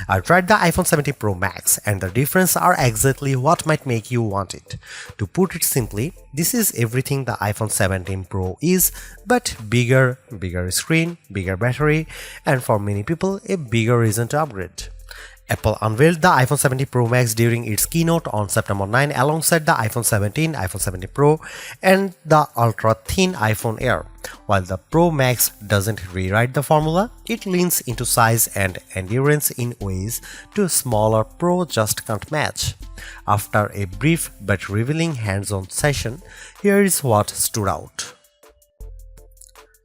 I tried the iPhone 17 Pro Max and the difference are exactly what might make you want it. To put it simply, this is everything the iPhone 17 Pro is, but bigger screen, bigger battery, and for many people a bigger reason to upgrade. Apple unveiled the iPhone 17 Pro Max during its keynote on September 9 alongside the iPhone 17, iPhone 17 Pro, and the ultra-thin iPhone Air. While the Pro Max doesn't rewrite the formula, it leans into size and endurance in ways the smaller Pro just can't match. After a brief but revealing hands-on session, here is what stood out.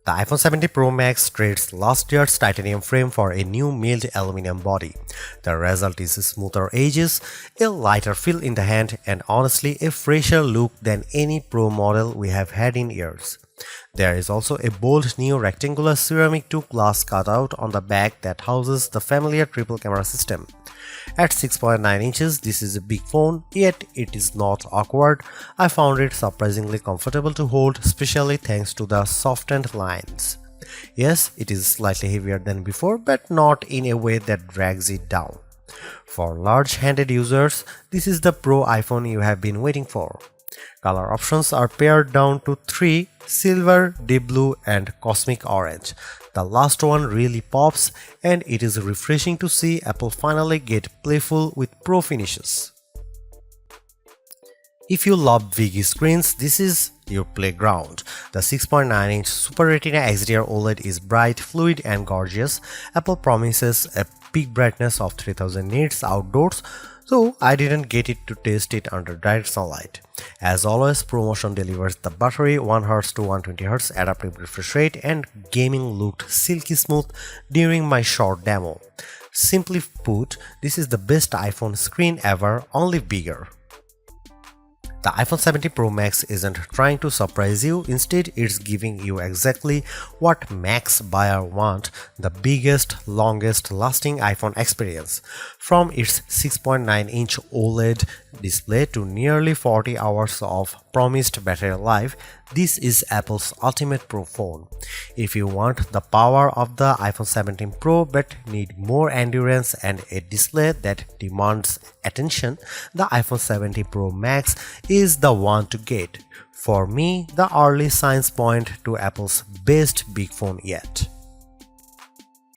The iPhone 17 Pro Max trades last year's titanium frame for a new milled aluminum body. The result is smoother edges, a lighter feel in the hand, and honestly a fresher look than any Pro model we have had in years. There is also a bold new rectangular ceramic to glass cutout on the back that houses the familiar triple camera system. At 6.9 inches, this is a big phone, yet it is not awkward. I found it surprisingly comfortable to hold, especially thanks to the softened lines. Yes, it is slightly heavier than before, but not in a way that drags it down. For large-handed users, this is the Pro iPhone you have been waiting for. Color options are pared down to 3: silver, deep blue, and cosmic orange. The last one really pops, and it is refreshing to see Apple finally get playful with Pro finishes. If you love big screens, this is your playground. The 6.9-inch Super Retina XDR OLED is bright, fluid, and gorgeous. Apple promises a peak brightness of 3000 nits outdoors, though I didn't get it to test it under direct sunlight. As always, ProMotion delivers the battery, 1Hz to 120Hz adaptive refresh rate, and gaming looked silky smooth during my short demo. Simply put, this is the best iPhone screen ever, only bigger. The iPhone 17 Pro Max isn't trying to surprise you, instead it's giving you exactly what Max buyer want, the biggest, longest lasting iPhone experience. From its 6.9-inch OLED display to nearly 40 hours of promised battery life, this is Apple's ultimate Pro phone. If you want the power of the iPhone 17 Pro but need more endurance and a display that demands attention, the iPhone 17 Pro Max is the one to get. For me, the early signs point to Apple's best big phone yet.